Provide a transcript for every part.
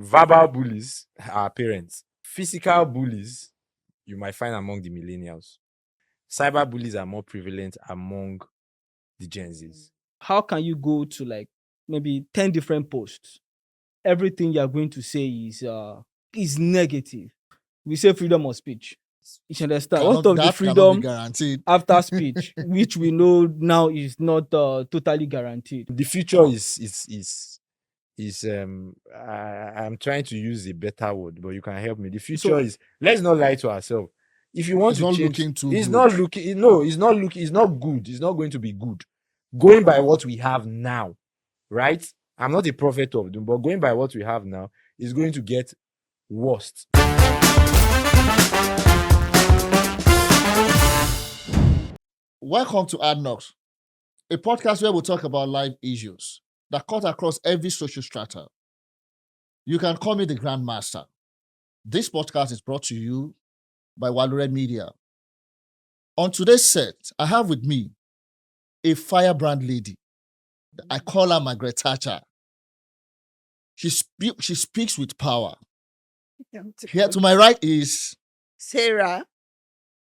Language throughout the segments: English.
Verbal bullies are parents. Physical bullies you might find among the millennials. Cyber bullies are more prevalent among the Gen Zs. How can you go to like maybe 10 different posts? Everything you're going to say is negative. We say freedom of speech. You should understand. What of the That cannot be freedom guaranteed. after speech, which we know now is not totally guaranteed? The future is I'm trying to use a better word, but you can help me. The future So is, let's not lie to ourselves. If you want It's to not change, looking too it's good. not looking, no, it's not looking, it's not good. It's not going to be good. Going by what we have now, right? I'm not a prophet of doom, but going by what we have now is going to get worse. Welcome to AdNox, a podcast where we talk about life issues that cut across every social strata. You can call me the Grandmaster. This podcast is brought to you by Walure Media. On today's set, I have with me a firebrand lady. I call her Margaret Thatcher. She speaks with power. Here to my right is Sarah.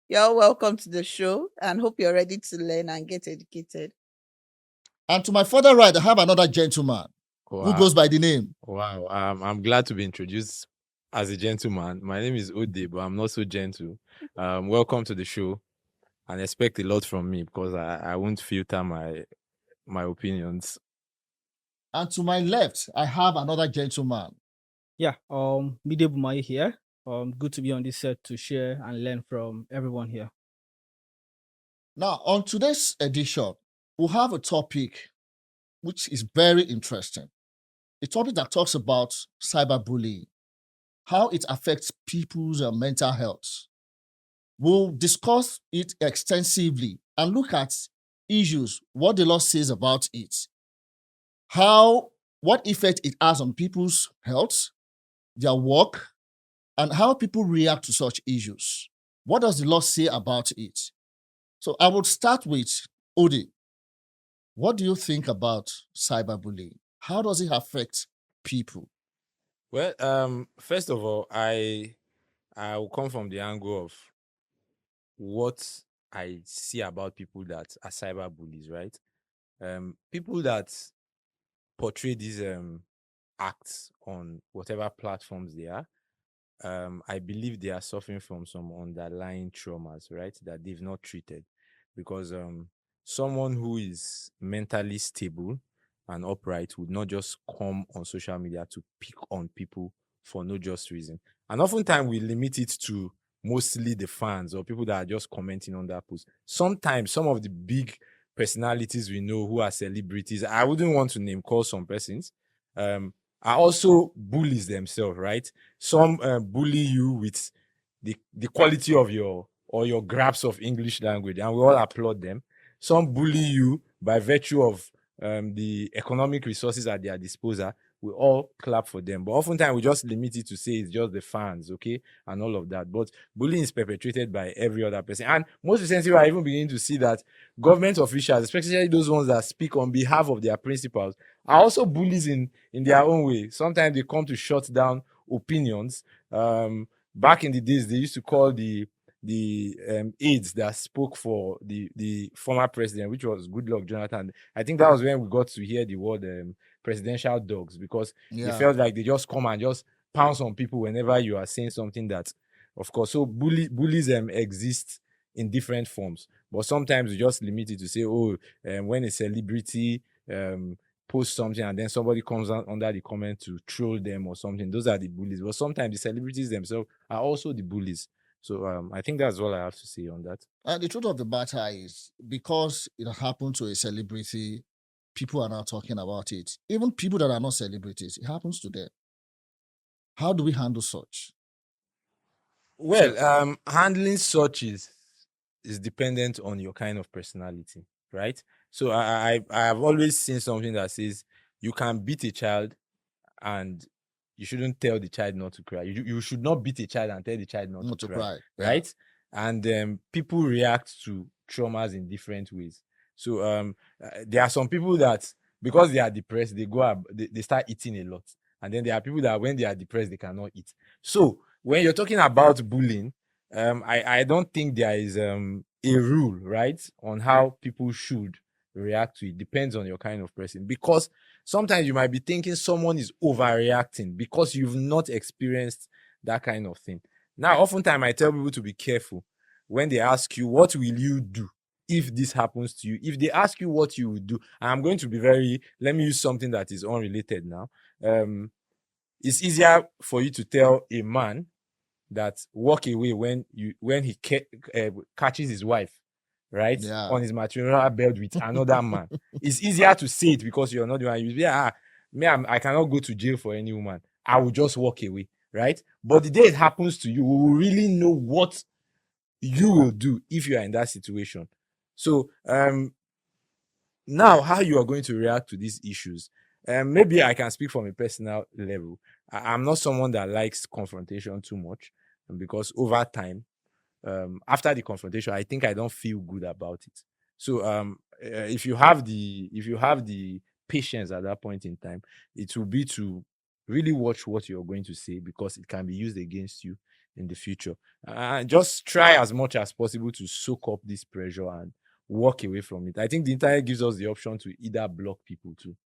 You're welcome to the show and hope you're ready to learn and get educated. And to my further right, I have another gentleman who goes by the name. Wow. I'm glad to be introduced as a gentleman. My name is Ode, but I'm not so gentle. Welcome to the show, and expect a lot from me because I won't filter my opinions. And to my left, I have another gentleman. yeah, Mide Bumaye here. Good to be on this set to share and learn from everyone here. Now, on today's edition, we'll have a topic which is very interesting. A topic that talks about cyberbullying, how it affects people's mental health. We'll discuss it extensively and look at issues, what the law says about it, what effect it has on people's health, their work, and how people react to such issues. What does the law say about it? So I would start with Odi. What do you think about cyberbullying? How does it affect people? Well, first of all, I will come from the angle of what I see about people that are cyber bullies, right? People that portray these acts on whatever platforms they are, I believe they are suffering from some underlying traumas, right, that they've not treated. Because someone who is mentally stable and upright would not just come on social media to pick on people for no just reason. And oftentimes we limit it to mostly the fans or people that are just commenting on that post. Sometimes some of the big personalities we know who are celebrities, I wouldn't want to name call some persons, are also bullies themselves, right? Some bully you with the quality of your grasp of English language, and we all applaud them. Some bully you by virtue of the economic resources at their disposal. We all clap for them, but oftentimes we just limit it to say it's just the fans, okay, and all of that. But bullying is perpetrated by every other person, and most recently we are even beginning to see that government officials, especially those ones that speak on behalf of their principals, are also bullies in their own way. Sometimes they come to shut down opinions. Back in the days, they used to call the aides that spoke for the former president, which was Goodluck Jonathan. I think that was when we got to hear the word presidential dogs, because they felt like they just come and just pounce on people whenever you are saying something that, of course, so bullies exist in different forms, but sometimes we just limit it to say, when a celebrity post something and then somebody comes out under the comment to troll them or something, those are the bullies. But sometimes the celebrities themselves are also the bullies. So I think that's all I have to say on that. The truth of the matter is, because it happened to a celebrity, people are now talking about it. Even people that are not celebrities, it happens to them. How do we handle such? Well, handling such is dependent on your kind of personality, right? So I have always seen something that says you can beat a child and you shouldn't tell the child not to cry. You should not beat a child and tell the child not to cry. Right? And people react to traumas in different ways. So there are some people that, because they are depressed, they start eating a lot. And then there are people that when they are depressed, they cannot eat. So when you're talking about bullying, I don't think there is a rule, right, on how people should react to it. Depends on your kind of person. Because sometimes you might be thinking someone is overreacting because you've not experienced that kind of thing. Now, oftentimes I tell people to be careful when they ask you, what will you do if this happens to you? If they ask you what you would do, and I'm going to be let me use something that is unrelated now. It's easier for you to tell a man that walk away when he catches his wife, right, Yeah. on his matrimonial bed with another man. It's easier to say it because you're not the one. You be I cannot go to jail for any woman. I will just walk away, right? But the day it happens to you, we will really know what you will do if you are in that situation. So now how you are going to react to these issues. Maybe I can speak from a personal level. I'm not someone that likes confrontation too much, because over time, after the confrontation, I think I don't feel good about it. So if you have the patience at that point in time, it will be to really watch what you're going to say, because it can be used against you in the future. Just try as much as possible to soak up this pressure and walk away from it. I think the internet gives us the option to either block people too,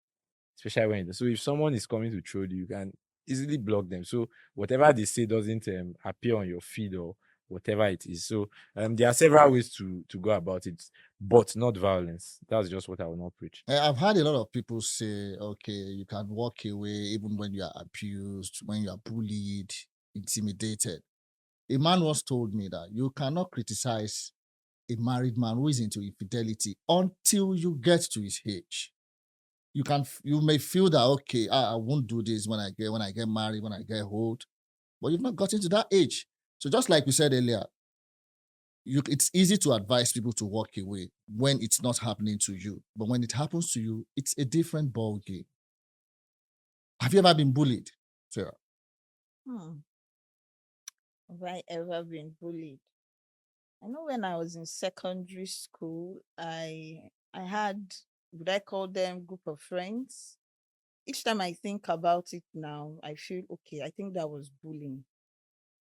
especially so if someone is coming to troll you, you can easily block them. So whatever they say doesn't appear on your feed or whatever it is. So there are several ways to go about it, but not violence. That's just what I will not preach. I've had a lot of people say, okay, you can walk away even when you are abused, when you are bullied, intimidated. A man once told me that you cannot criticize a married man who is into infidelity until you get to his age. You may feel that, okay, I won't do this when I get married, when I get old, but you've not gotten to that age. So just like we said earlier, it's easy to advise people to walk away when it's not happening to you. But when it happens to you, it's a different ball game. Have you ever been bullied, Sarah? Have I ever been bullied? I know when I was in secondary school, I had, would I call them group of friends? Each time I think about it now, I feel okay. I think that was bullying,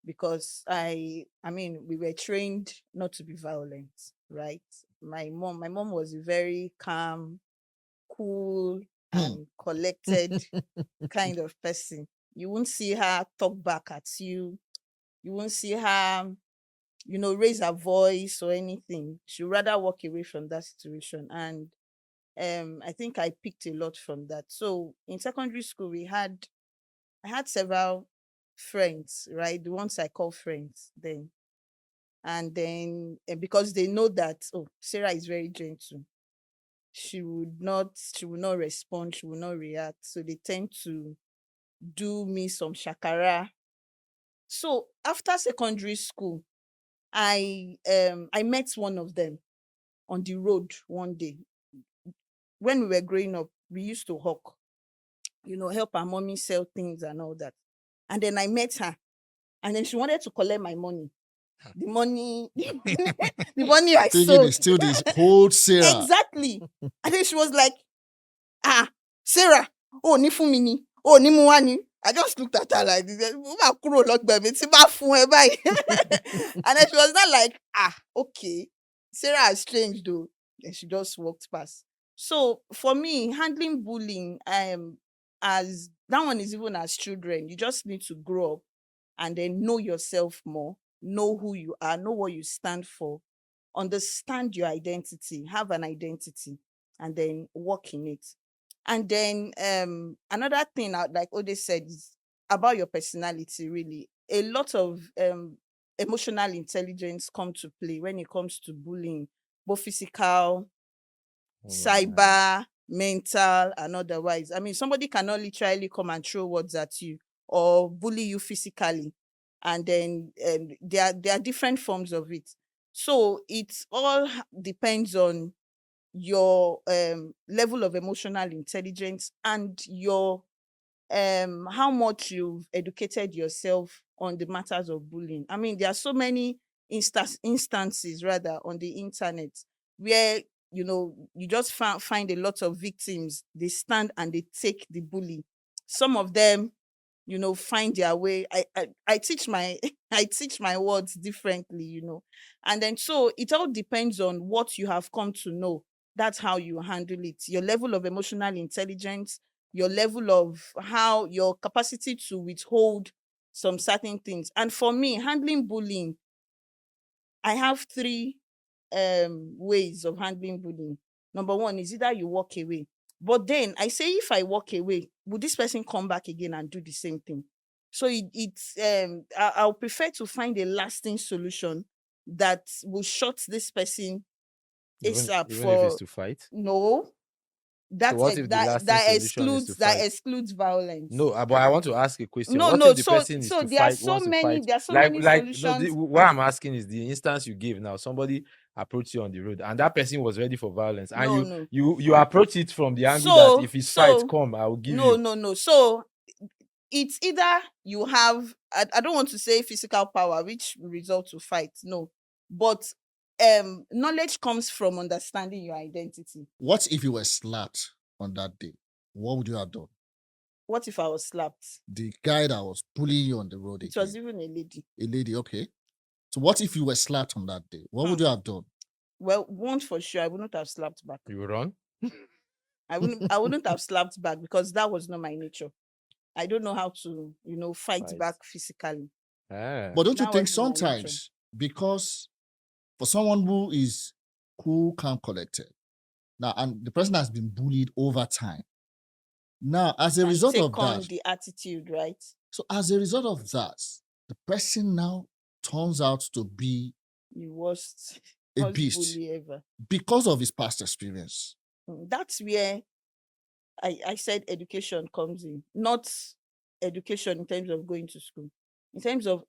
because I mean, we were trained not to be violent, right? My mom was a very calm, cool, and collected kind of person. You won't see her talk back at you. You won't see her, raise her voice or anything. She'd rather walk away from that situation. And I think I picked a lot from that. So in secondary school, I had several friends, right? The ones I call friends then. And then because they know that, oh, Sarah is very gentle. She would not respond, she would not react. So they tend to do me some shakara. So after secondary school, I met one of them on the road one day. When we were growing up, we used to hawk, help our mommy sell things and all that. And then I met her, and then she wanted to collect my money. The money, the money I Thinking sold. it's still this old Sarah. Exactly. And then she was like, Sarah, oh, ni fún mi ni, oh, ni mu wá ni. I just looked at her like this. Mo máa kúrò lọ́gbà mi tí bá fún ẹ báyìí. And then she was not like, okay. Sarah has changed though. And she just walked past. So for me, handling bullying, as that one is even as children, you just need to grow up and then know yourself more, know who you are, know what you stand for, understand your identity, have an identity, and then work in it. And then another thing, like Ode said, is about your personality, really. A lot of emotional intelligence come to play when it comes to bullying, both physical, cyber, mental, and otherwise. I mean, somebody cannot literally come and throw words at you or bully you physically. And then there are different forms of it. So it all depends on your level of emotional intelligence and your how much you've educated yourself on the matters of bullying. I mean, there are so many instances rather on the internet where you just find a lot of victims. They stand and they take the bully. Some of them find their way. I teach my I teach my words differently, and then so it all depends on what you have come to know. That's how you handle it. Your level of emotional intelligence, your level of how your capacity to withhold some certain things. And for me, handling bullying, I have three ways of handling bullying. Number one is either you walk away. But then I say, if I walk away, would this person come back again and do the same thing? So I'll prefer to find a lasting solution that will shut this person ASAP Even if it's for to fight. no. So what if the lasting That solution is to that fight? excludes violence. No, but I want to ask a question. No, What no. if the So person is so to there are fight, so wants to many fight? there are so many No, solutions. what I'm asking is the instance you give now. Somebody approached you on the road, and that person was ready for violence, and No. you approach it from the angle that So if it's fight, so come, I will give no, you. no. So it's either you have I don't want to say physical power which will result to fight, no, but knowledge comes from understanding your identity. What if you were slapped on that day? What would you have done? What if I was slapped? The guy that was bullying you on the road It was again, even a lady. a lady, okay. So what if you were slapped on that day? What would you have done? Well, one for sure, I wouldn't have slapped back. You run. I wouldn't have slapped back because that was not my nature. I don't know how to fight Fight. back physically. Ah. But don't you That think wasn't my nature. sometimes, because for someone who is cool, calm, collected, now, and the person has been bullied over time, now, as a And result take of on that, the attitude, right? so as a result of that, the person now turns out to be The worst a beast bully ever. because of his past experience. That's where I said education comes in, not education in terms of going to school, in terms of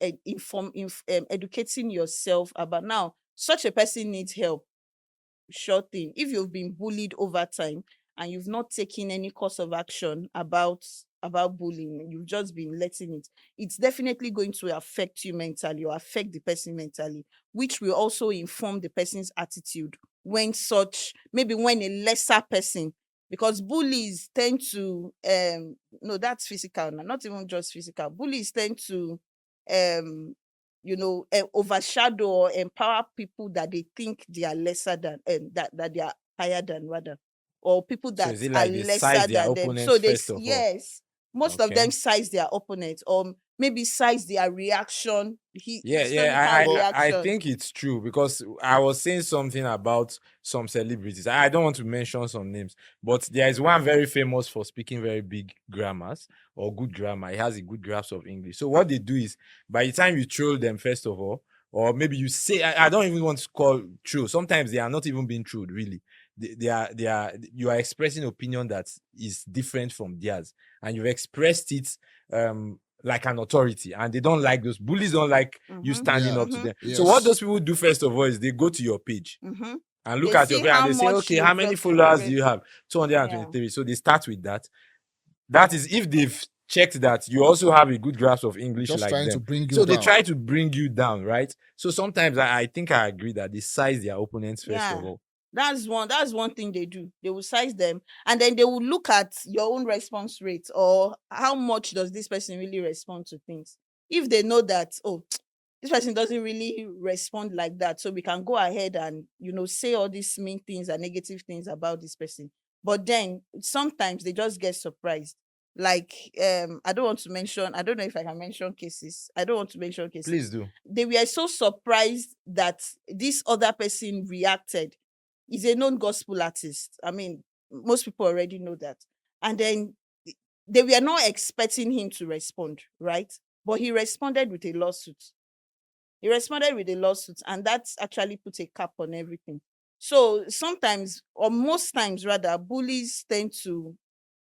educating yourself about now. Such a person needs help. Sure thing. If you've been bullied over time and you've not taken any course of action about bullying, you've just been letting it, it's definitely going to affect you mentally or affect the person mentally, which will also inform the person's attitude when when a lesser person, because bullies tend to no, that's physical now, not even just physical. Bullies tend to overshadow or empower people that they think they are lesser than, that they are higher than, rather, or people So that is it are like they size lesser their than them. So opponents first of all? yes, most of Okay. them size their opponents, or maybe size their reaction, Yeah, historical I reaction. think it's true because I was saying something about some celebrities. I don't want to mention some names, but there is one very famous for speaking very big grammars or good grammar. He has a good grasp of English. So what they do is, by the time you troll them, first of all, or maybe you say, I don't even want to call true. Sometimes they are not even being true, really. You are expressing opinion that is different from theirs, and you've expressed it like an authority, and they don't like those bullies, don't like you standing Yeah. up to them. Yes. So what those people do first of all is they go to your page and look They at your see page how and they say, much okay, how you've many followers do you expressed. have? 223. So they start with that. That is if they've checked that you also have a good grasp of English Just like trying them. to bring you So they down. try to bring you down, right? So sometimes I think I agree that they size their opponents first of all. That's one thing they do. They will size them, and then they will look at your own response rate, or how much does this person really respond to things. If they know that, oh, this person doesn't really respond like that, so we can go ahead and say all these mean things and negative things about this person. But then sometimes they just get surprised. Like I don't know if I can mention cases. I don't want to mention cases. Please do. They were so surprised that this other person reacted. He's a known gospel artist. I mean, most people already know that. And then they were not expecting him to respond, right? But he responded with a lawsuit. And that's actually put a cap on everything. So sometimes, or most times rather, bullies tend to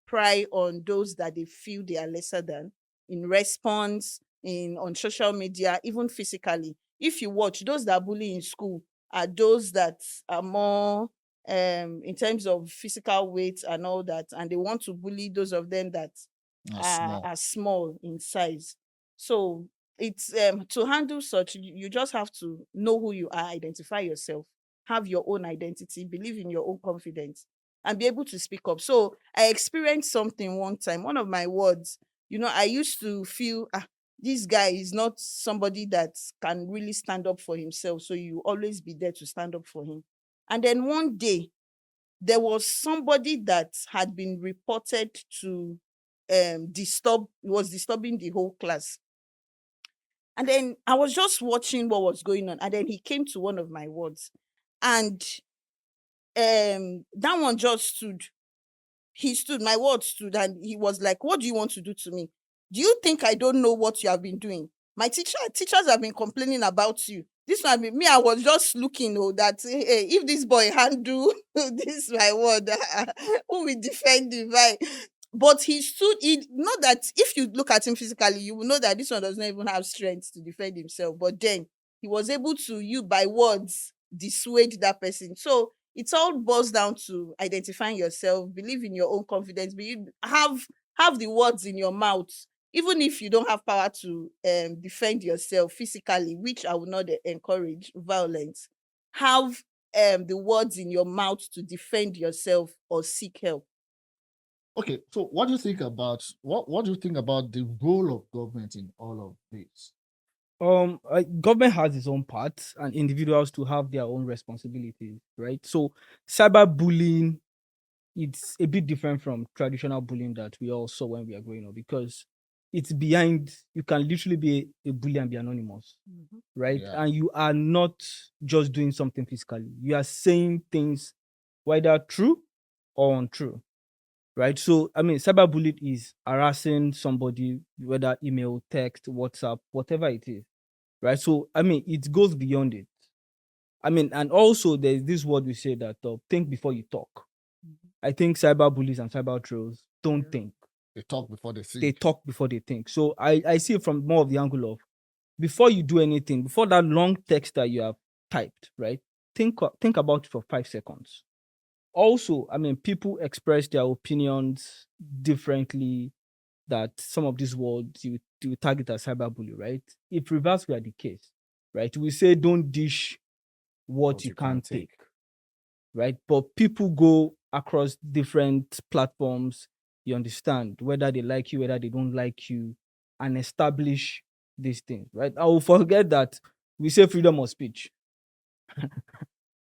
pry on those that they feel they are lesser than in response, on social media, even physically. If you watch, those that bully in school are those that are more in terms of physical weight and all that, and they want to bully those of them that are small in size. So it's to handle such, you just have to know who you are, identify yourself, have your own identity, believe in your own confidence, and be able to speak up. So I experienced something one time. One of my words I used to feel, this guy is not somebody that can really stand up for himself. So you always be there to stand up for him. And then one day, there was somebody that had been reported to was disturbing the whole class. And then I was just watching what was going on. And then he came to one of my words. And that one just stood. He stood, my word stood, and he was like, "What do you want to do to me? Do you think I don't know what you have been doing? My teachers have been complaining about you. This one, me, I was just looking, that hey, if this boy handle this, my word, who will defend him, right?" But he stood, not that if you look at him physically, you will know that this one does not even have strength to defend himself. But then he was able to, by words, dissuade that person. So it all boils down to identifying yourself, believe in your own confidence, have the words in your mouth, even if you don't have power to defend yourself physically, which I would not encourage violence. Have the words in your mouth to defend yourself or seek help. Okay, so what do you think about the role of government in all of this? Government has its own part, and individuals to have their own responsibilities, right? So cyberbullying, it's a bit different from traditional bullying that we all saw when we are growing up, because it's behind, you can literally be a bully and be anonymous, right? Yeah. And you are not just doing something physically, you are saying things whether true or untrue, right? So I mean, cyberbullying is harassing somebody, whether email, text, WhatsApp, whatever it is, right? So I mean, it goes beyond it. I mean, and also there's this word we say that think before you talk. I think cyberbullies and cyber trolls don't think. They talk before they think. They talk before they think. So I see it from more of the angle of, before you do anything, before that long text that you have typed, right? Think about it for 5 seconds. Also, I mean, people express their opinions differently, that some of these words you target as cyberbully, right? If reverse were the case, right? We say don't dish what you can't take, right? But people go across different platforms, you understand, whether they like you, whether they don't like you, and establish these things, right? I will forget that we say freedom of speech.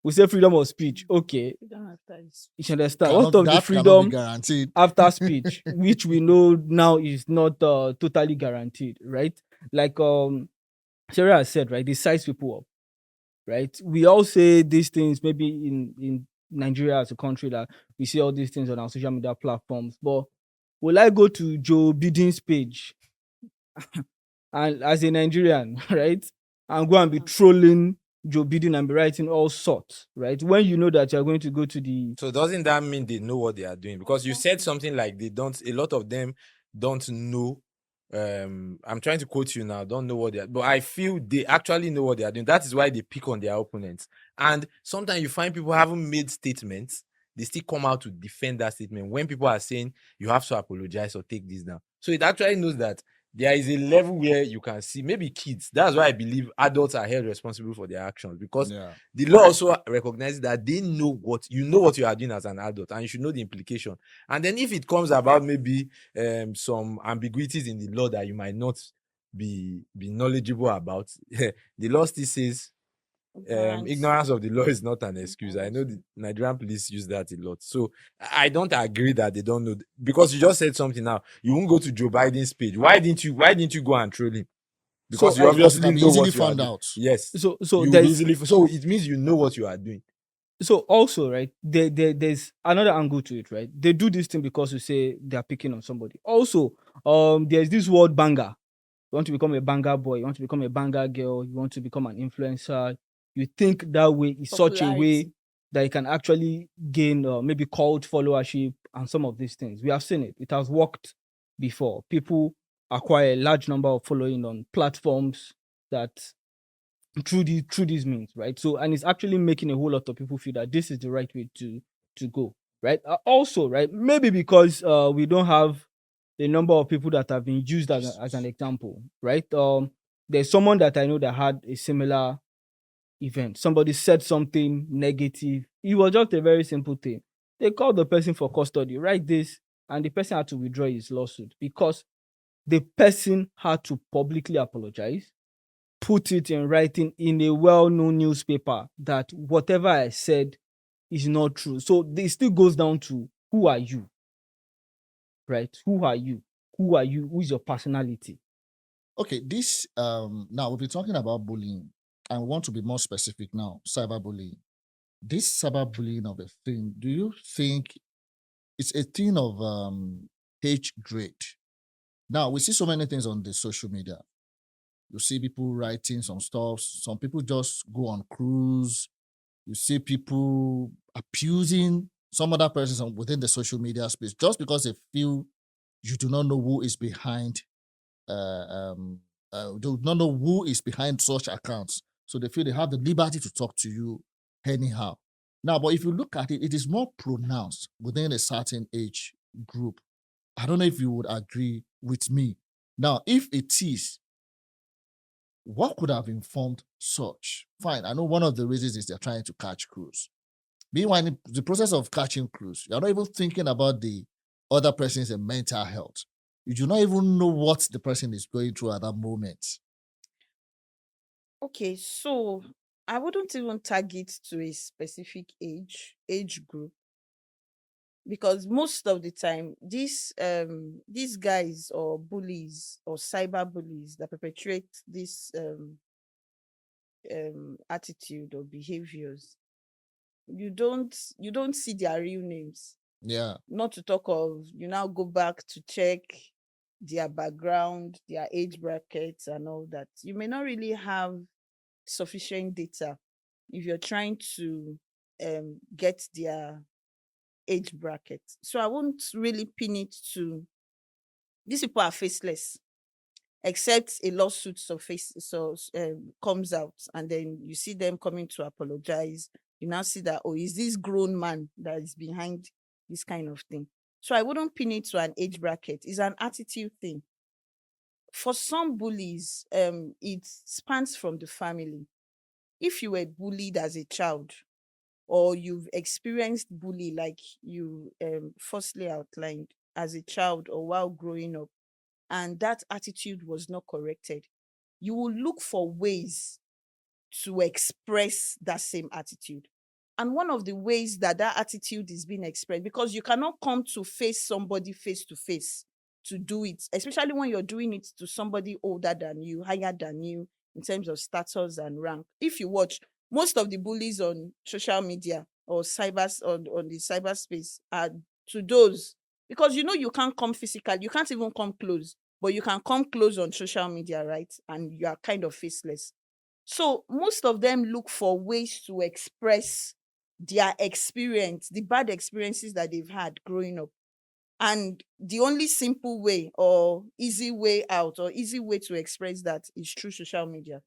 We say freedom of speech. Okay, you should understand. What of the That cannot be freedom guaranteed. after speech, which we know now is not totally guaranteed, right? Like Sarah has said, right? They size people up, right? We all say these things maybe in Nigeria as a country, that we see all these things on our social media platforms. But will I go to Joe Biden's page and as a Nigerian, right, and go and be trolling Joe Biden and be writing all sorts, right? When you know that you're going to go to the So doesn't that mean they know what they are doing? Because you said something like they don't. A lot of them don't know. I'm trying to quote you now. Don't know what they are, but I feel they actually know what they are doing. That is why they pick on their opponents. And sometimes you find people haven't made statements. They still come out to defend that statement when people are saying you have to apologize or take this down. So it actually knows that there is a level where you can see maybe kids. That's why I believe adults are held responsible for their actions, because Yeah. the law also recognizes that they know what you are doing as an adult, and you should know the implication. And then if it comes about maybe some ambiguities in the law that you might not be knowledgeable about, the law still says ignorance of the law is not an excuse. I know the Nigerian police use that a lot. So I don't agree that they don't know, because you just said something now. You won't go to Joe Biden's page. Why didn't you go and troll him? Because So you I- Because obviously you can know easily what you are find doing. out. Yes. so You there's easily, so it means you know what you are doing. so also, right, there's another angle to it, right? They do this thing because you say they're picking on somebody. Also, there's this word banger. You want to become a banger boy, you want to become a banger girl, you want to become an influencer. You think that way is such a way Popularity. that you can actually gain maybe cult followership and some of these things. We have seen it. It has worked before. People acquire a large number of following on platforms that through these means, right? So, and it's actually making a whole lot of people feel that this is the right way to go, right? Also, right, maybe because we don't have the number of people that have been used as an example, right? There's someone that I know that had a similar event. Somebody said something negative. It was just a very simple thing. They called the person for custody, write this, and the person had to withdraw his lawsuit because the person had to publicly apologize, put it in writing in a well-known newspaper that whatever I said is not true. So it still goes down to who are you, right? Who are you? Who are you? Who is your personality? Okay, this now we've been talking about bullying, and we want to be more specific now. Cyberbullying. This cyberbullying of a thing, do you think it's a thing of age grade? Now we see so many things on the social media. You see people writing some stuff. Some people just go on cruise. You see people abusing some other persons within the social media space just because they feel you do not know who is behind do not know who is behind such accounts. So they feel they have the liberty to talk to you anyhow. Now, but if you look at it, it is more pronounced within a certain age group. I don't know if you would agree with me. Now, if it is, what could have informed such? Fine, I know one of the reasons is they're trying to catch crews. Meanwhile, in the process of catching crews, you're not even thinking about the other person's mental health. You do not even know what the person is going through at that moment. Okay, so I wouldn't even target to a specific age group, because most of the time these guys or bullies or cyber bullies that perpetrate this attitude or behaviors, you don't see their real names. Yeah. Not to talk of you now go back to check their background, their age brackets and all that. You may not really have sufficient data if you're trying to get their age bracket. So I won't really pin it to these people are faceless, except a lawsuit comes out, and then you see them coming to apologize. You now see that, oh, is this grown man that is behind this kind of thing? So I wouldn't pin it to an age bracket. It's an attitude thing. For some bullies, it spans from the family. If you were bullied as a child, or you've experienced bully like you firstly outlined as a child or while growing up, and that attitude was not corrected, you will look for ways to express that same attitude. And one of the ways that that attitude is being expressed, because you cannot come to face somebody face to face to do it, especially when you're doing it to somebody older than you, higher than you in terms of status and rank. If you watch, most of the bullies on social media or on the cyberspace are to those, because you can't come physical, you can't even come close, but you can come close on social media, right? And you are kind of faceless. So most of them look for ways to express their experience, the bad experiences that they've had growing up. And the only simple way or easy way out or easy way to express that is through social media.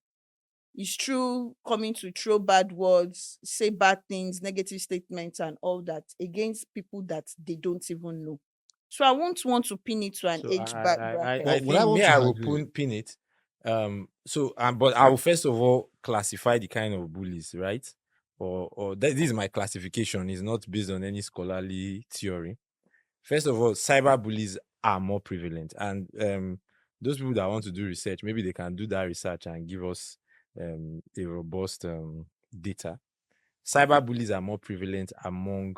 It's through coming to throw bad words, say bad things, negative statements, and all that against people that they don't even know. So I won't want to pin it to an So age bracket. I But would I think want me, to I will agree? pin it. But I will first of all classify the kind of bullies, right? This is my classification. It's not based on any scholarly theory. First of all, cyber bullies are more prevalent, and those people that want to do research, maybe they can do that research and give us a robust data. Cyber bullies are more prevalent among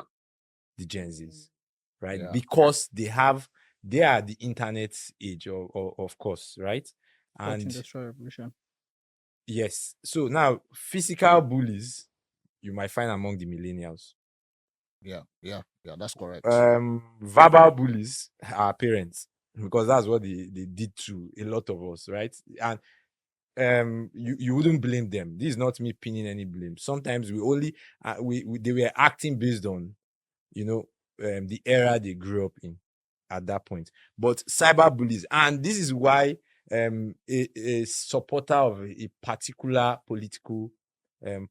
the Gen Zs, right? Yeah. Because they are the internet age, of course, right? Fourth And industrial revolution. yes, so now physical bullies you might find among the millennials. Yeah. That's correct. Verbal bullies are parents, because that's what they did to a lot of us, right? And you wouldn't blame them. This is not me pinning any blame. Sometimes we only they were acting based on the era they grew up in at that point. But cyber bullies, and this is why a supporter of a particular political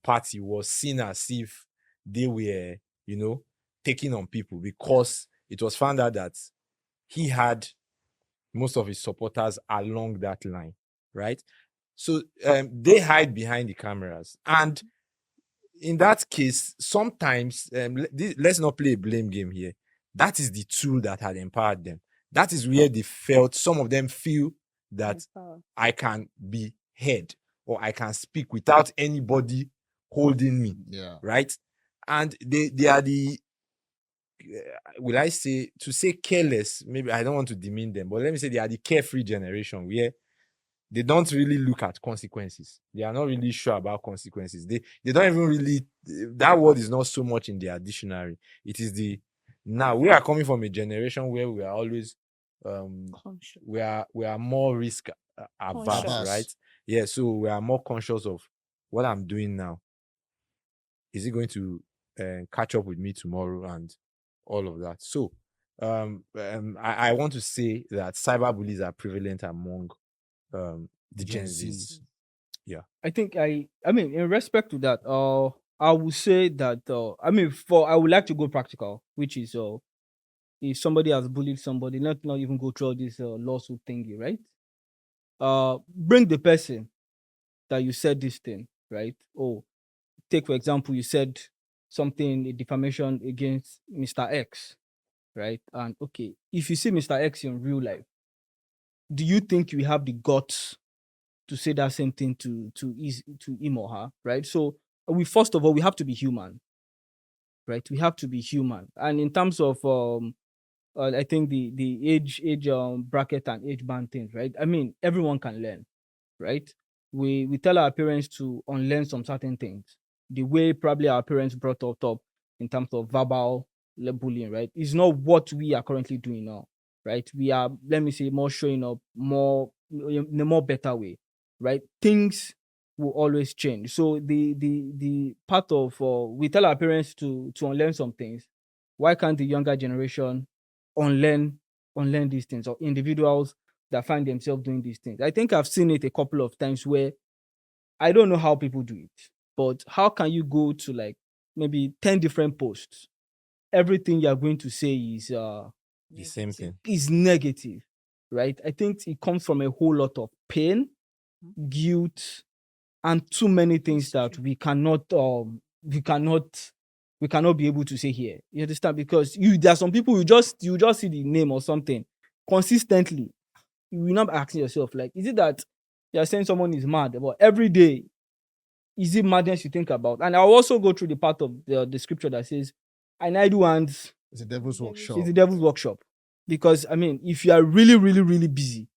party was seen as if they were taking on people, because it was found out that he had most of his supporters along that line, right? So they hide behind the cameras, and in that case, sometimes let's not play a blame game here. That is the tool that had empowered them. that is where they felt, some of them feel that Empowered. I can be heard or I can speak without anybody holding me, Yeah. right? And they are the, will I say, to say careless, maybe I don't want to demean them, but let me say they are the carefree generation where they don't really look at consequences. They are not really sure about consequences. They don't even really, that word is not so much in their dictionary. It is the, now we are coming from a generation where we are always Conscious. we are more risk averse, Conscious. right? Yeah, so we are more conscious of what I'm doing now. Is it going to catch up with me tomorrow and all of that? So I want to say that cyberbullies are prevalent among the Gen Zs. Yeah. I think I mean, in respect to that, I would say that I mean, I would like to go practical, which is if somebody has bullied somebody, not even go through all this lawsuit thingy, right? Bring the person that you said this thing, right? Oh, take for example, you said something, a defamation against Mr. X, right? And okay, if you see Mr. X in real life, do you think you have the guts to say that same thing to him or her, right? So we first of all we have to be human, right? We have to be human, and in terms of I think the age bracket and age band things, right? I mean, everyone can learn, right? We tell our parents to unlearn some certain things. The way probably our parents brought us up in terms of verbal bullying, right, is not what we are currently doing now, right? We are, let me say, more showing up more in a more better way, right? Things will always change. So the part of we tell our parents to unlearn some things. Why can't the younger generation unlearn these things, or individuals that find themselves doing these things? I think I've seen it a couple of times where I don't know how people do it, but how can you go to like maybe 10 different posts? Everything you're going to say The same thing. is negative, right? I think it comes from a whole lot of pain, guilt, and too many things that we cannot be able to say here. You understand? Because there are some people you just see the name or something consistently. You will not be asking yourself, like, is it that you're saying someone is mad? But every day, is it madness you think about? And I'll also go through the part of the scripture that says, an idle hands It's a devil's workshop. is the devil's workshop. Because I mean, if you are really, really, really busy,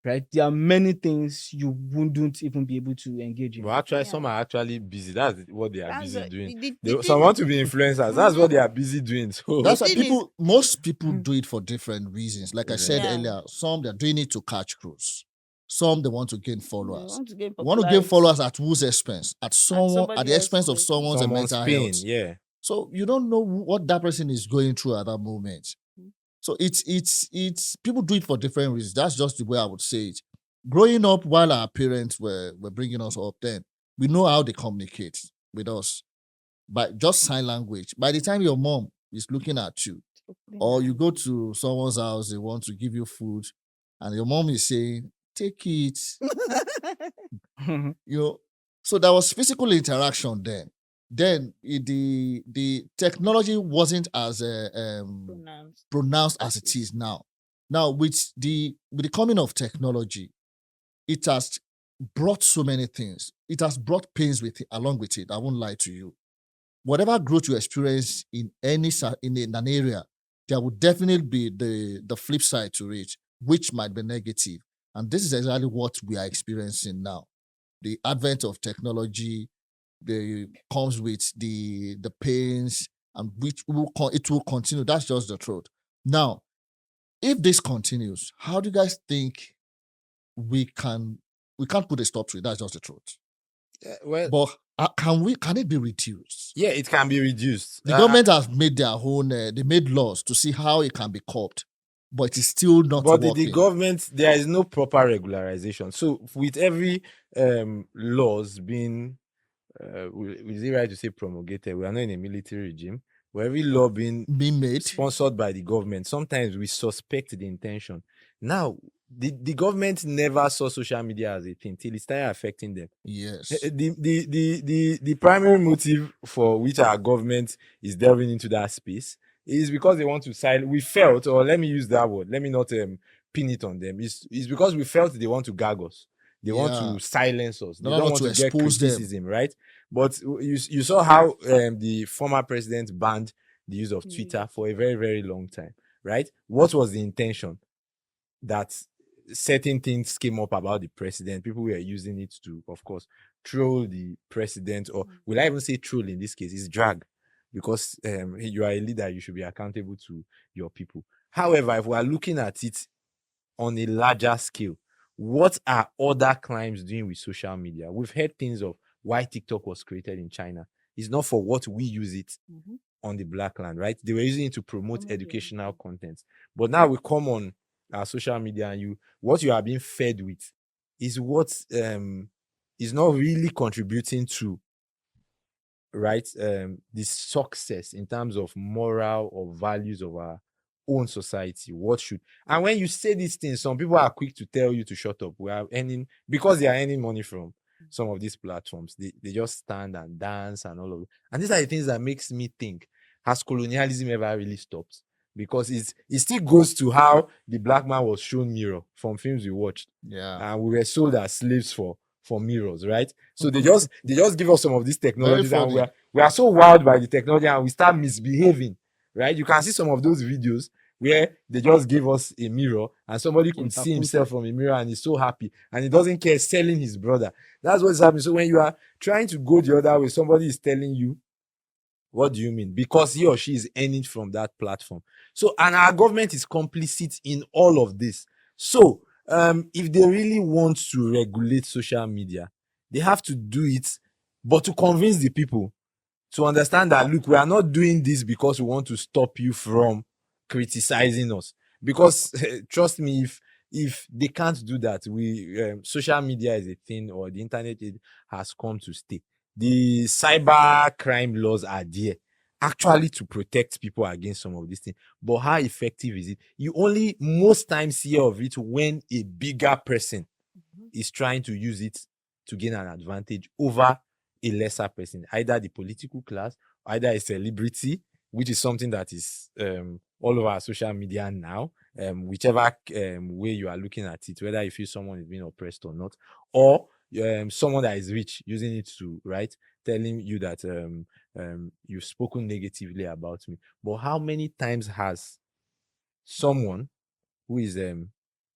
right, there are many things you wouldn't even be able to engage in. But actually, Yeah. some are actually busy. That's what they are That's busy the- doing. the Some thing- want to be influencers. That's what they are busy doing. So That's why thing is- most people do it for different reasons. Like I said Yeah. earlier, some they're doing it to catch crews. Some they want to gain They followers. want to gain They want to gain popularity. followers at whose expense? At somebody the expense of else's someone's someone's mental pain, health. yeah. So you don't know what that person is going through at that moment. Mm. So it's people do it for different reasons. That's just the way I would say it. Growing up while our parents were bringing us up, then we know how they communicate with us by just sign language. By the time your mom is looking at you, or you go to someone's house, they want to give you food, and your mom is saying, "Take it," you know. So there was physical interaction then. Then the technology wasn't as pronounced as it is now. Now with the coming of technology, it has brought so many things. It has brought pains with it, along with it. I won't lie to you. Whatever growth you experience in an area, there will definitely be the flip side to it, which might be negative. And this is exactly what we are experiencing now. The advent of technology comes with the pains, and which it will continue. That's just the truth. Now, if this continues, how do you guys think we can't put a stop to it? That's just the truth. Well, But can it be reduced? yeah, it can be reduced. The government has made their own, they made laws to see how it can be coped, but it is still not But working. the government, there is no proper regularization. So with every laws being, is it right to say promulgated? We are not in a military regime. But every law being made sponsored by the government, sometimes we suspect the intention. Now, the government never saw social media as a thing till it started affecting them. Yes. The primary motive for which our government is delving into that space It's because they want to silence. We felt, or let me use that word. Let me not pin it on them. It's because we felt they want to gag us. They want Yeah. to silence us. They They don't want want to to get expose them. criticism, right? But you saw how the former president banned the use of Twitter for a very, very long time, right? What was the intention? That certain things came up about the president. People were using it to, of course, troll the president, or will I even say troll in this case? It's drag, because you are a leader, you should be accountable to your people. However, if we are looking at it on a larger scale, what are other crimes doing with social media? We've heard things of why TikTok was created in China. It's not for what we use it on the black land, right? They were using it to promote educational content. But now we come on our social media, and what you are being fed with is what is not really contributing to, right, the success in terms of moral or values of our own society. What should, and when you say these things, some people are quick to tell you to shut up. We are earning, because they are earning money from some of these platforms. They just stand and dance and all of it. And these are the things that makes me think, has colonialism ever really stopped? Because it still goes to how the black man was shown mirror from films we watched, Yeah. and we were sold as slaves for mirrors, right? So they just give us some of these technologies, and funny. we are so wowed by the technology, and we start misbehaving, right? You can see some of those videos where they just give us a mirror, and somebody could see himself from a mirror, and he's so happy, and he doesn't care selling his brother. That's what's happening. So when you are trying to go the other way, somebody is telling you, what do you mean? Because he or she is earning from that platform. So, and our government is complicit in all of this. So, if they really want to regulate social media, they have to do it, but to convince the people to understand that, look, we are not doing this because we want to stop you from criticizing us. Because trust me, if they can't do that, social media is a thing, or the internet has come to stay. The cyber crime laws are there actually to protect people against some of these things. But how effective is it? You only most times hear of it when a bigger person is trying to use it to gain an advantage over a lesser person, either the political class, either a celebrity, which is something that is all over social media now, whichever way you are looking at it, whether you feel someone is being oppressed or not, or someone that is rich using it to, right, telling you that you've spoken negatively about me. But how many times has someone who is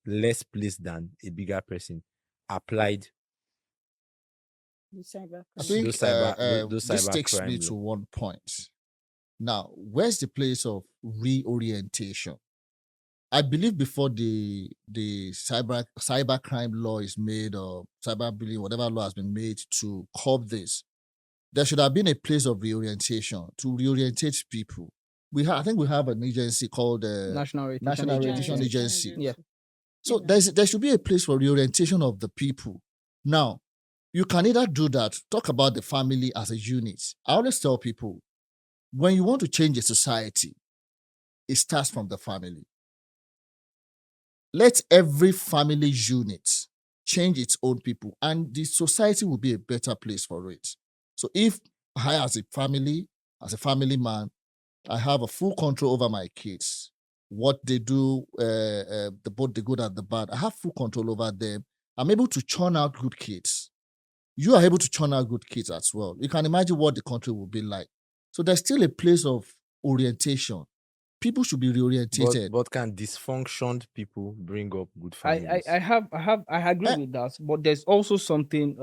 less placed than a bigger person applied I think those this cyber takes me crime to law? one point. Now, where's the place of reorientation? I believe before the cyber crime law is made, or cyberbullying, whatever law has been made to curb this, there should have been a place of reorientation to reorientate people. I think we have an agency called National National Orientation Orientation Agency. Agency. Yeah. So there should be a place for reorientation of the people. Now, you can either do that, talk about the family as a unit. I always tell people, when you want to change a society, it starts from the family. Let every family unit change its own people, and the society will be a better place for it. So if I, as a family man, I have a full control over my kids, what they do, both the good and the bad, I have full control over them. I'm able to churn out good kids. You are able to churn out good kids as well. You can imagine what the country will be like. So there's still a place of orientation. People should be reorientated. But can dysfunctioned people bring up good I families? I agree Eh. with that, but there's also something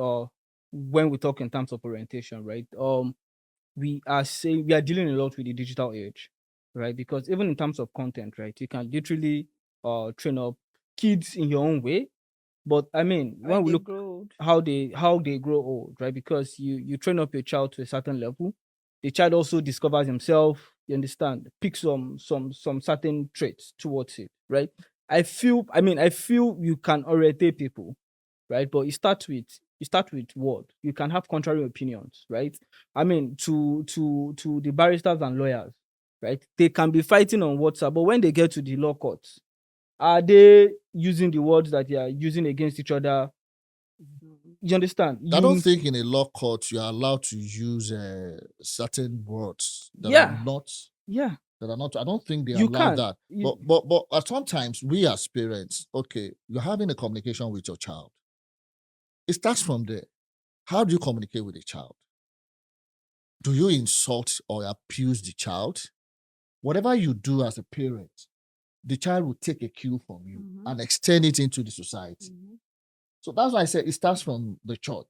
when we talk in terms of orientation, right? We are saying we are dealing a lot with the digital age, right? Because even in terms of content, right, you can literally train up kids in your own way. But I mean, when we look how they grow old, right? Because you train up your child to a certain level, the child also discovers himself. You understand? Pick some certain traits towards it, right? I feel you can orientate people, right? But you start with what you can have contrary opinions, right? I mean, to the barristers and lawyers, right? They can be fighting on WhatsApp, but when they get to the law courts, are they using the words that they are using against each other? You understand? I don't think in a law court you are allowed to use certain words that are not. Yeah. that are not. I don't think they You allow can. that. You- But sometimes we as parents, okay, you're having a communication with your child. It starts from there. How do you communicate with a child? Do you insult or abuse the child? Whatever you do as a parent, the child will take a cue from you and extend it into the society. So that's why I said it starts from the church.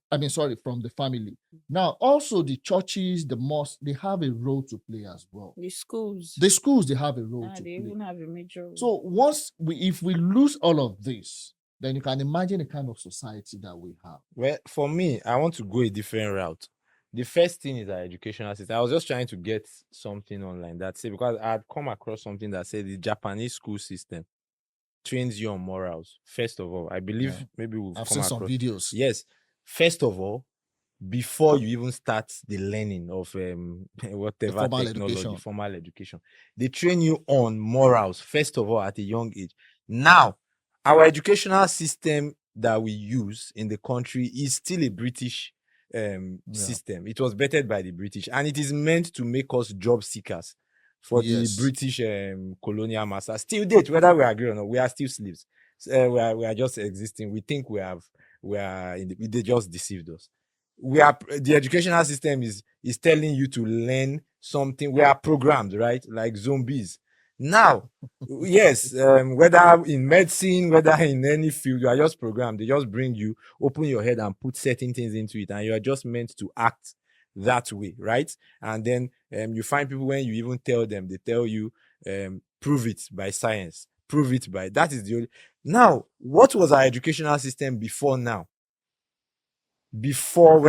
From the family. Now, also the churches, the mosques, they have a role to play as well. The schools. The schools, they have a role to They play. even have a major role. So if we lose all of this, then you can imagine the kind of society that we have. Well, for me, I want to go a different route. The first thing is our educational system. I was just trying to get something online that said, because I had come across something that said the Japanese school system trains you on morals. First of all, I believe Yeah. maybe we've I've come seen across some videos. Yes. First of all, before you even start the learning of whatever formal technology, education. formal education, they train you on morals, first of all, at a young age. Now, our educational system that we use in the country is still a British system. It was bettered by the British, and it is meant to make us job seekers for the Yes. British colonial masters. Still date, whether we agree or not, we are still slaves. We are just existing. We think they just deceived us. The educational system is telling you to learn something. We are programmed, right? Like zombies. Now, yes, whether in medicine, whether in any field, you are just programmed. They just bring you, open your head and put certain things into it, and you are just meant to act that way, right? And then you find people, when you even tell them, they tell you, prove it by science, prove it by that is the only. Now, what was our educational system before now? Before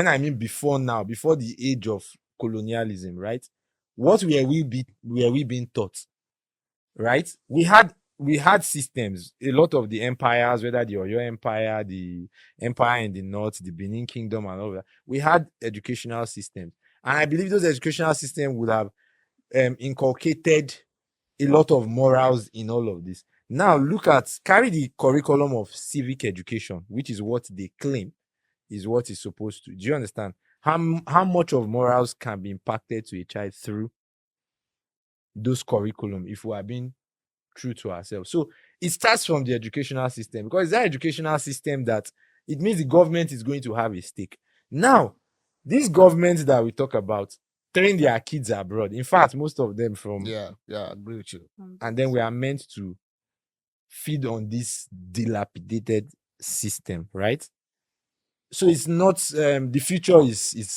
now, before the age of colonialism, right? What were we being taught? Right? We had systems. A lot of the empires, whether the Oyo Empire, the empire in the north, the Benin Kingdom, and all that, we had educational systems, and I believe those educational systems would have inculcated a lot of morals in all of this. Now, carry the curriculum of civic education, which is what they claim is what is supposed to. Do you understand? How much of morals can be impacted to a child through those curriculum if we are being true to ourselves? So it starts from the educational system, because it's that educational system that it means the government is going to have a stake. Now, these governments that we talk about train their kids abroad. In fact, most of them from Yeah, I agree with you. and then we are meant to feed on this dilapidated system, right? So it's not the future is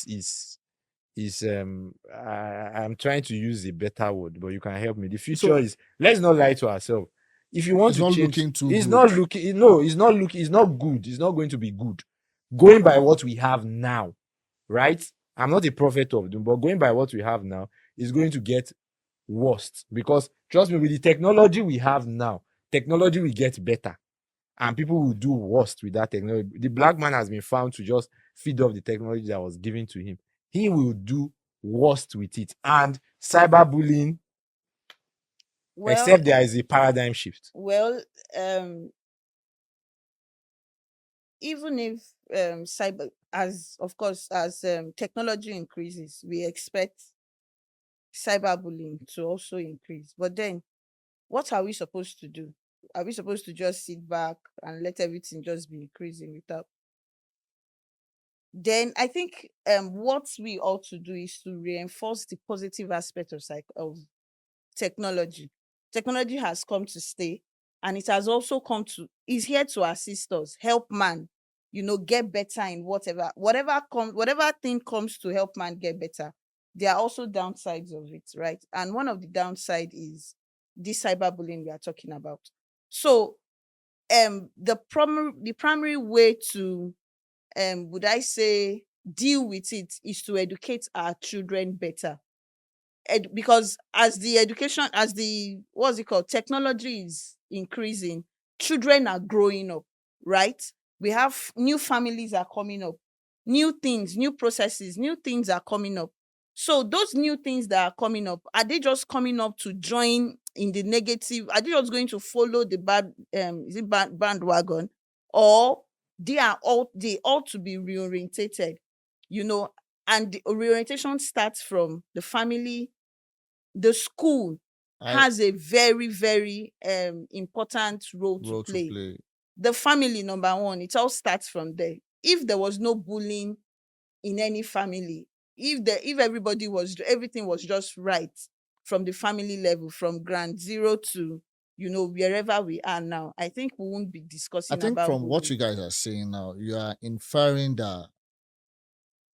I'm trying to use a better word, but you can help me. The future is, let's not lie to ourselves. If you want It's to not change, looking too it's good. not looking, no, it's not looking, it's not good, it's not going to be good. Going by what we have now, right? I'm not a prophet of doom, but going by what we have now is going to get worse, because trust me, with the technology we have now, technology will get better, and people will do worse with that technology. The black man has been found to just feed off the technology that was given to him. He will do worst with it. And cyberbullying, Well, except there is a paradigm shift. well, even if cyber, as of course, as technology increases, we expect cyberbullying to also increase. But then, what are we supposed to do? Are we supposed to just sit back and let everything just be increasing without? Then I think what we ought to do is to reinforce the positive aspect of technology. Technology has come to stay, and it has also is here to assist us, help man, get better in whatever thing comes to help man get better. There are also downsides of it, right? And one of the downside is this cyberbullying we are talking about. So the primary way to would I say deal with it is to educate our children better. Because as the what's it called, technology is increasing, children are growing up, right? We have new families are coming up, new things, new processes, new things are coming up. So those new things that are coming up, are they just coming up to join in the negative? Are they just going to follow the bandwagon, or they ought to be reorientated, and the reorientation starts from the family, the school, has a very, very important role to role play. to play. The family, number one, it all starts from there. If there was no bullying in any family, if everything was just right from the family level, from ground zero to wherever we are now, I think we won't be I discussing think about from what bullying. you guys are saying now, you are inferring that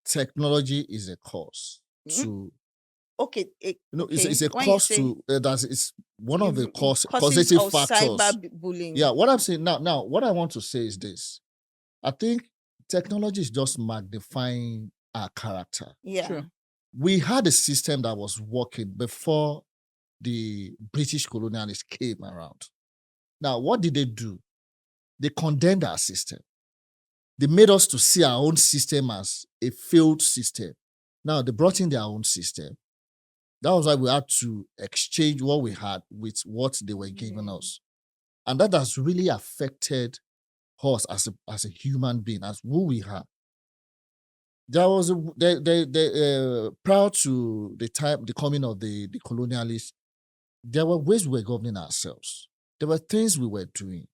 technology is a cause Mhm. to, Okay, it's a when you cause say to it's one of the causes causative of factors. cyberbullying. Yeah, what I'm saying now, what I want to say is this: I think technology is just magnifying our character. Yeah. Sure. We had a system that was working before the British colonialists came around. Now, what did they do? They condemned our system. They made us to see our own system as a failed system. Now, they brought in their own system. That was why we had to exchange what we had with what they were giving us. And that has really affected us as a human being, as who we are. There was prior to the coming of the colonialists, there were ways we were governing ourselves. There were things we were doing.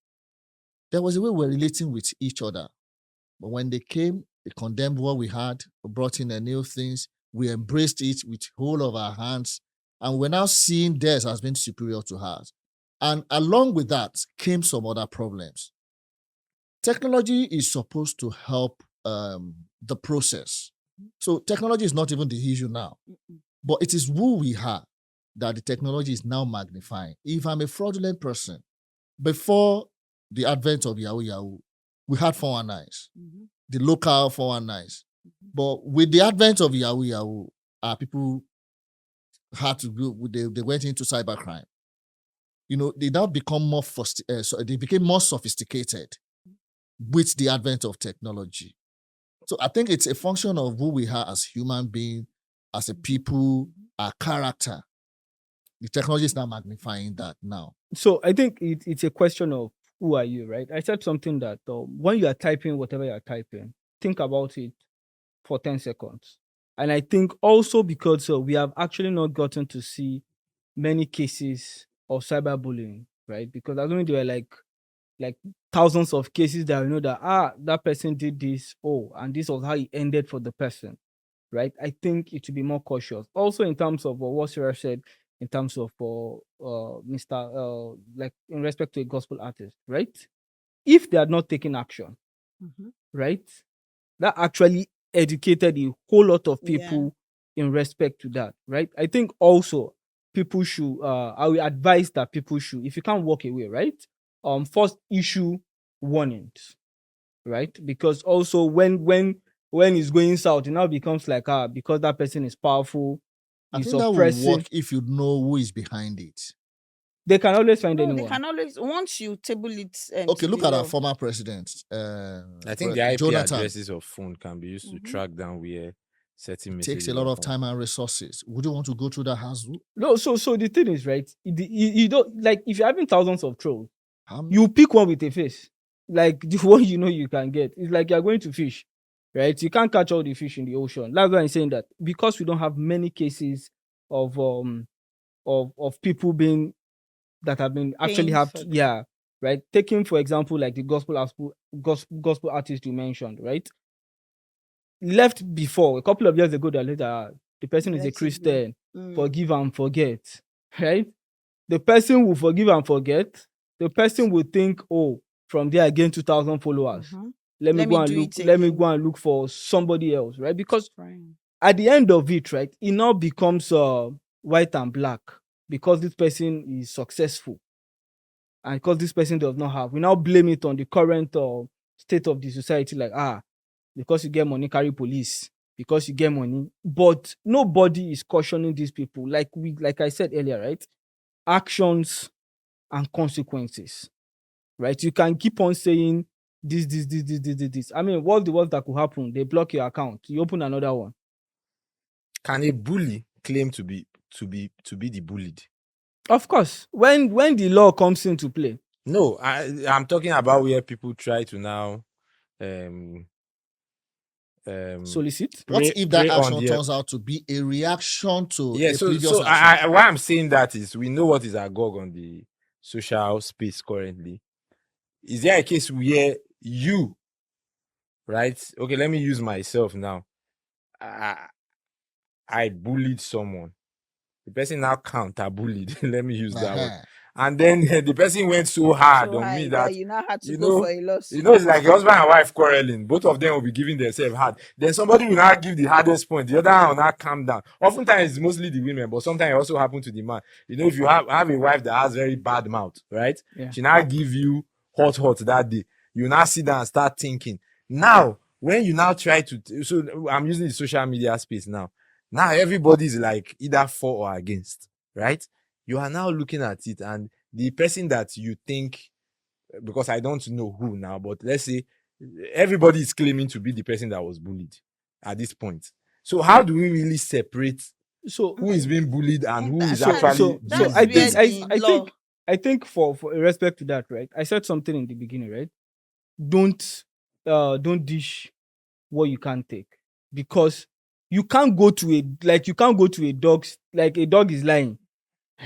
There was a way we were relating with each other. But when they came, they condemned what we had, brought in the new things. We embraced it with whole of our hands, and we're now seeing theirs as being superior to ours. And along with that came some other problems. Technology is supposed to help the process. So technology is not even the issue now, but it is who we are that the technology is now magnifying. If I'm a fraudulent person, before the advent of Yahoo Yahoo, we had 419s, the local 419s. But with the advent of Yahoo Yahoo, people had to go, they went into cybercrime. They now become more they became more sophisticated with the advent of technology. So I think it's a function of who we are as human beings, as a people, our character. The technology is now magnifying that now. So I think it's a question of who are you, right? I said something that when you are typing whatever you are typing, think about it for 10 seconds. And I think also because we have actually not gotten to see many cases of cyberbullying, right? Because I don't think there were like thousands of cases that that person did this, and this was how it ended for the person, right? I think it should be more cautious. Also, in terms of what Sarah said, in terms of Mr. Like in respect to a gospel artist, right? If they had not taken action, right, that actually educated a whole lot of people in respect to that, right? I think also people should, I will advise that people should, if you can't walk away, right, first issue warnings, right? Because also when it's going south, it now becomes like because that person is powerful, I you think that will suppressing. work if you know who is behind it. They can always find No, they anyone. can always, once you table it. Okay, to look the at our law. former president. I think the IP Jonathan. addresses of phone can be used to track down where certain It messages takes a lot are of from. time and resources. Would you want to go through that hassle? No, so the thing is, right? You don't, like, if you're having thousands of trolls, How you pick one with a face, like the one you can get. It's like you're going to fish, right? You can't catch all the fish in the ocean. That's why I'm saying that, because we don't have many cases of people being that have been actually Paying have for to, them. yeah, right. Taking for example like the gospel artist you mentioned, right? Left before a couple of years ago, that later the person is a Let it be. Christian, Mm. forgive and forget, right? The person will forgive and forget. The person will think, from there again 2,000 followers. Let me go and look for somebody else, right? Because at the end of it, right, it now becomes white and black, because this person is successful and because this person does not have. We now blame it on the current state of the society, like because you get money, carry police, because you get money. But nobody is cautioning these people, like I said earlier, right? Actions and consequences, right? You can keep on saying this. I mean, what's the worst that could happen? They block your account, you open another one. Can a bully claim to be the bullied? Of course, when the law comes into play. No, I'm talking about where people try to now um Solicit. What prey, if that prey on action their turns out to be a reaction to yeah. a So previous so action? why I'm saying that is we know what is agog on the social space currently. Is there a case where you, right? Okay, let me use myself now. I, I bullied someone. The person now counter bullied. Let me use that word. Uh-huh. And then the person went so hard So on me high that that you now had to you go for know, a lawsuit. it's like a husband and wife quarreling. Both of them will be giving themselves hard. Then somebody will now give the hardest point. The other one will now calm down. Oftentimes it's mostly the women, but sometimes it also happens to the man. You know, if you have a wife that has very bad mouth, right? Yeah. She now give you hot that day. You now sit down and start thinking. Now, when you now try to, so I'm using the social media space now. Now everybody's like either for or against, right? You are now looking at it, and the person that you think, because I don't know who now, but let's say everybody is claiming to be the person that was bullied at this point. So how do we really separate So who is being bullied and who is so That's actually so being that's I where think victim? I the I law. think I think for respect to that, right? I said something in the beginning, right? Don't dish what you can't take, because you can't go to a dog's, like a dog is lying,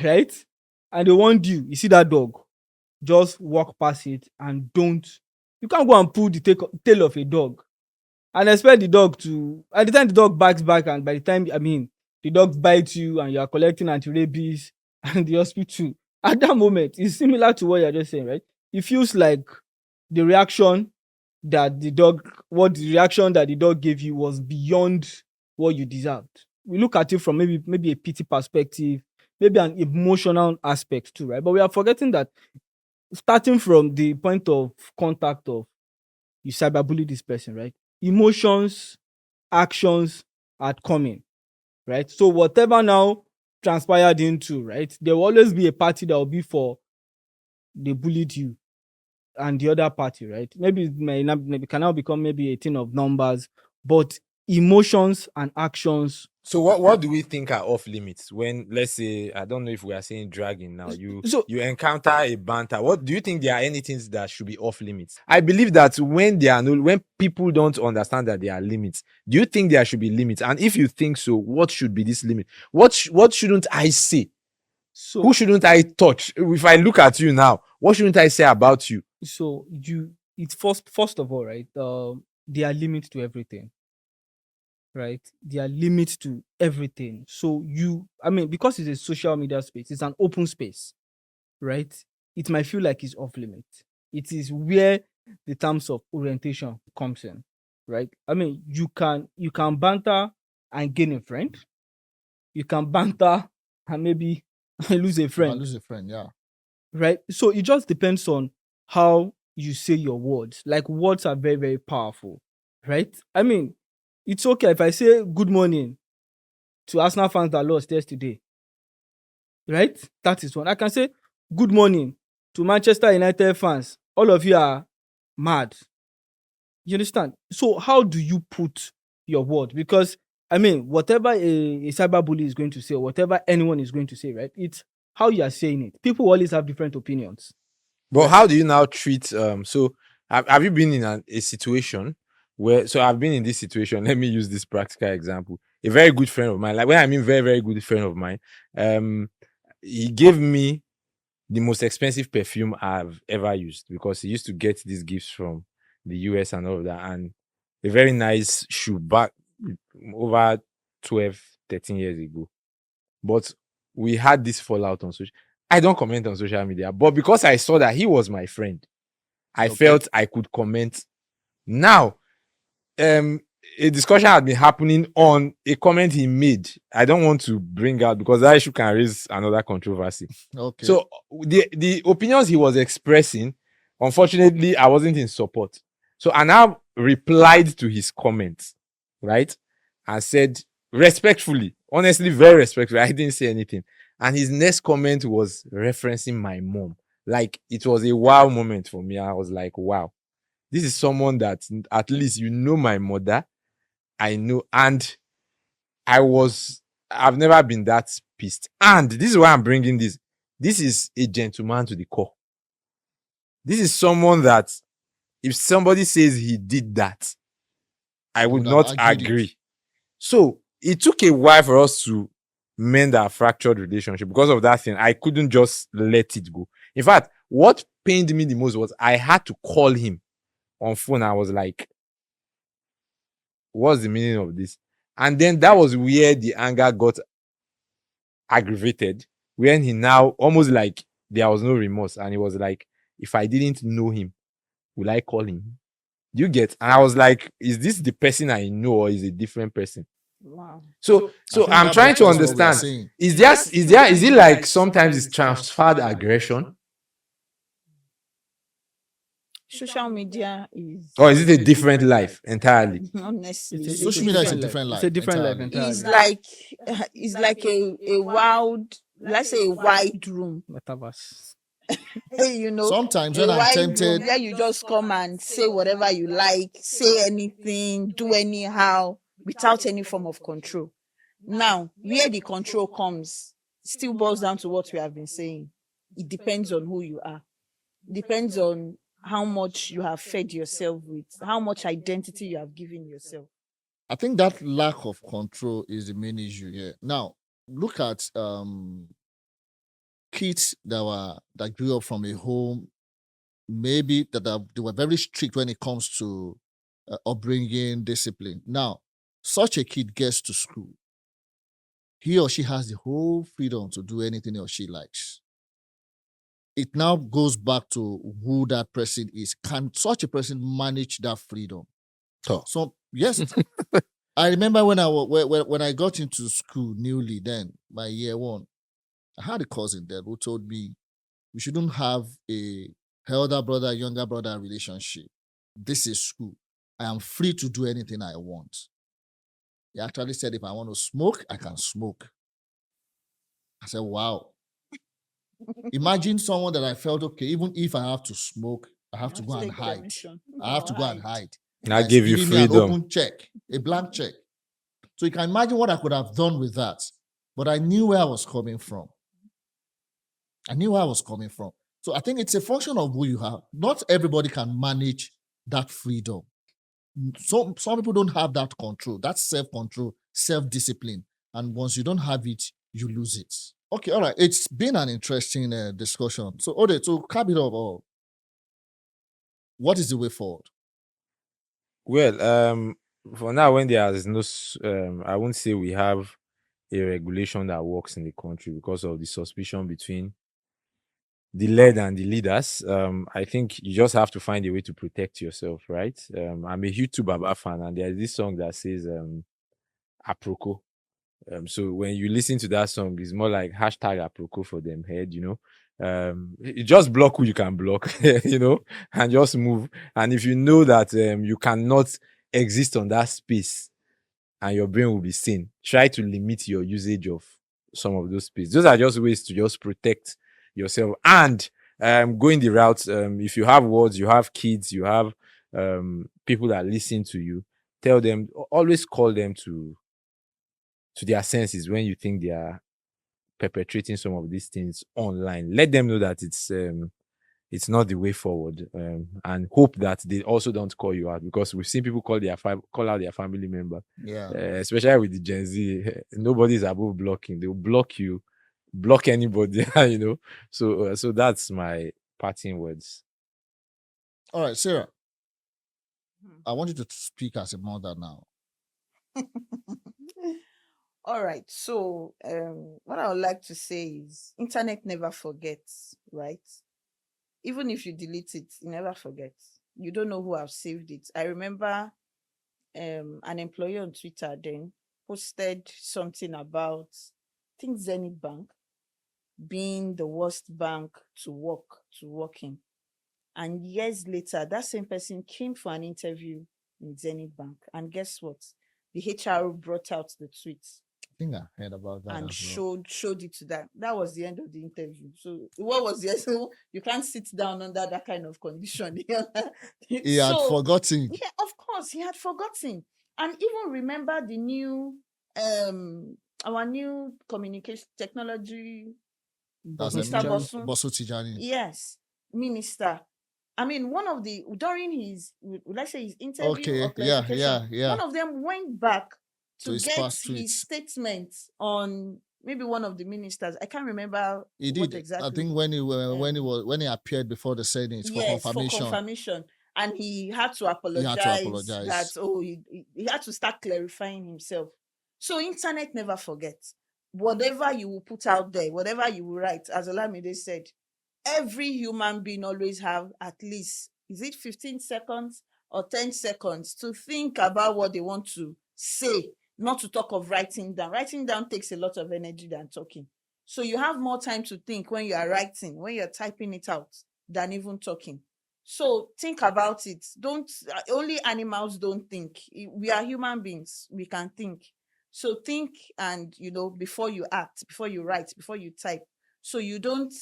right? And they warned you. You see that dog, just walk past it and don't. You can't go and pull the tail of a dog and expect the dog to. At the time the dog backs back, and by the time, I mean, the dog bites you and you are collecting anti-rabies and the hospital, at that moment it's similar to what you're just saying, right? It feels like the reaction the reaction that the dog gave you was beyond what you deserved. We look at it from maybe a pity perspective, maybe an emotional aspect too, right? But we are forgetting that, starting from the point of contact of you cyberbully this person, right? Emotions, actions are coming, right? So whatever now transpired into, right? There will always be a party that will be for they bullied you and the other party, right? Maybe maybe can now become maybe a thing of numbers, but emotions and actions. So what do we think are off limits when, let's say, I don't know if we are saying dragging now, So you encounter a banter? What do you think there are any things that should be off limits? I believe that when there are no, when people don't understand that there are limits, do you think there should be limits? And if you think so, what should be this limit? What shouldn't I say? so Who shouldn't I touch? If I look at you now, what shouldn't I say about you? so you it's first of all, right? There are limits to everything, right? There are limits to everything. So I mean, because it's a social media space, it's an open space, right? It might feel like it's off limit. It is where the terms of orientation comes in, right? I mean, you can banter and gain a friend. You can banter and maybe lose a I friend, lose a friend, yeah. right? So it just depends on how you say your words. Like, words are very, very powerful, right? I mean, it's okay if I say good morning to Arsenal fans that lost yesterday, right? That is one. I can say good morning to Manchester United fans. All of you are mad. You understand? So how do you put your word? Because I mean, whatever a cyberbully is going to say, or whatever anyone is going to say, right? It's how you are saying it. People always have different opinions. But Right. how do you now treat so have you been in a situation where, so I've been in this situation, let me use this practical example. A very good friend of mine, like when I mean very, very good friend of mine, he gave me the most expensive perfume I've ever used, because he used to get these gifts from the US and all of that, and a very nice shoe back over 12, 13 years ago. But we had this fallout on social. I don't comment on social media, but because I saw that he was my friend, I Okay. felt I could comment. Now, a discussion had been happening on a comment he made. I don't want to bring out, because that issue can raise another controversy. Okay. So the opinions he was expressing, unfortunately, I wasn't in support. So I now replied to his comments, right? And said respectfully, honestly, very respectfully, I didn't say anything. And his next comment was referencing my mom. Like, it was a wow moment for me. I was like, wow, this is someone that at least my mother. I know. And I've never been that pissed. And this is why I'm bringing this. This is a gentleman to the core. This is someone that if somebody says he did that, I would would have not argued it. agree. So it took a while for us to mend our fractured relationship because of that thing. I couldn't just let it go. In fact, what pained me the most was I had to call him on phone. I was like, what's the meaning of this? And then that was where the anger got aggravated, when he now almost like there was no remorse. And he was like, if I didn't know him, will I call him? Do you get? And I was like, is this the person I know or is it a different person? Wow. So think I'm that trying to buttress what we are understand. saying. Is it like sometimes it's transferred aggression? Social media is Or is it a different life entirely? not necessarily. It's Social media is a life. different It's a life different life entirely. entirely. It's like a wild, let's say a wide room. Metaverse. You know, Sometimes a when I'm wide room tempted, where you just come and say whatever you like, say anything, do anyhow, without any form of control. Now, where the control comes still boils down to what we have been saying. It depends on who you are. Depends on how much you have fed yourself with, how much identity you have given yourself. I think that lack of control is the main issue here. Now, look at kids that grew up from a home, maybe they were very strict when it comes to upbringing, discipline. Now, such a kid gets to school, he or she has the whole freedom to do anything he or she likes. It now goes back to who that person is. Can such a person manage that freedom? So yes, I remember when I got into school newly, then my year one, I had a cousin there who told me we shouldn't have a elder brother, younger brother relationship. This is school. I am free to do anything I want. He actually said, if I want to smoke, I can smoke. I said, wow. Imagine someone that I felt, okay, even if I have to smoke, I have to go and take hide. permission. I have to go and hide. I He's give you giving me an freedom. open check, a blank check. So you can imagine what I could have done with that. But I knew where I was coming from. So I think it's a function of who you have. Not everybody can manage that freedom. Some people don't have that control, that self-control, self-discipline. And once you don't have it, you lose it. Okay, all right. It's been an interesting discussion. So, Ode, to cap it up, what is the way forward? Well, for now, when there is no, I won't say we have a regulation that works in the country because of the suspicion between the led and the leaders. I think you just have to find a way to protect yourself, right? I'm a huge Baba fan, and there's this song that says "Aproko." So when you listen to that song, it's more like hashtag Aproko for them head, you know. You just block who you can block, you know, and just move. And if you know that you cannot exist on that space and your brain will be sane, try to limit your usage of some of those spaces. Those are just ways to just protect yourself and going the route. If you have words, you have kids, you have people that listen to you, tell them, always call them to their senses when you think they are perpetrating some of these things online. Let them know that it's not the way forward, and hope that they also don't call you out, because we've seen people call out their family member. Yeah. Especially with the Gen Z, nobody's above blocking. They'll block you, block anybody, you know. So that's my parting words. All right, Sarah, Hmm. I want you to speak as a mother now. All right. So, what I would like to say is, internet never forgets, right? Even if you delete it, it never forgets. You don't know who have saved it. I remember, an employee on Twitter then posted something about, I think, Zenith Bank being the worst bank to work in. And years later, that same person came for an interview in Zenith Bank. And guess what? The HR brought out the tweet I think I heard about that and as well. showed it to that. That was the end of the interview. So what was the so you can't sit down under that kind of condition. He had forgotten. Yeah, of course, he had forgotten. And even remember the new our new communication technology That's Mr. Tijani. Bosun. Bosu Tijani. Yes, minister. I mean, one of the during his, let's say his interview Okay, or yeah, clarification, yeah. one of them went back To to his get past his tweets. statement on maybe one of the ministers. I can't remember He what did. exactly. I think when he appeared before the Senate for Yes, confirmation, for confirmation, and he had to he apologize. had to apologize. That he had to start clarifying himself. So internet never forgets. Whatever you will put out there, whatever you will write, as Olamide said, every human being always have at least, is it 15 seconds or 10 seconds to think about what they want to say, not to talk of writing down. Writing down takes a lot of energy than talking. So you have more time to think when you are writing, when you're typing it out, than even talking. So think about it. Don't only animals don't think. We are human beings. We can think. So think, and before you act, before you write, before you type, so you don't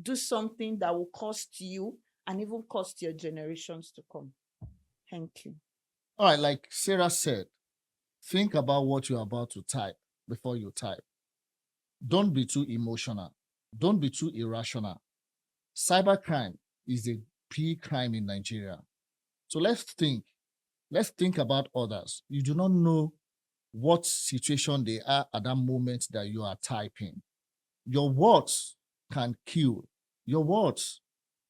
do something that will cost you and even cost your generations to come. Thank you. All right, like Sarah said, think about what you're about to type before you type. Don't be too emotional. Don't be too irrational. Cybercrime is a big crime in Nigeria. So let's think. Let's think about others. You do not know what situation they are at that moment that you are typing. Your words can kill. Your words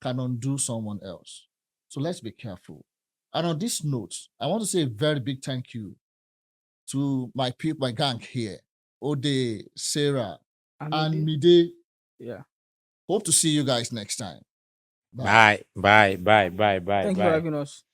can undo someone else. So let's be careful. And on this note, I want to say a very big thank you to my people, my gang here, Ode, Sarah, and Mide. Yeah. Hope to see you guys next time. Bye. Bye. Bye. Bye. Bye. Thank you bye. for having us.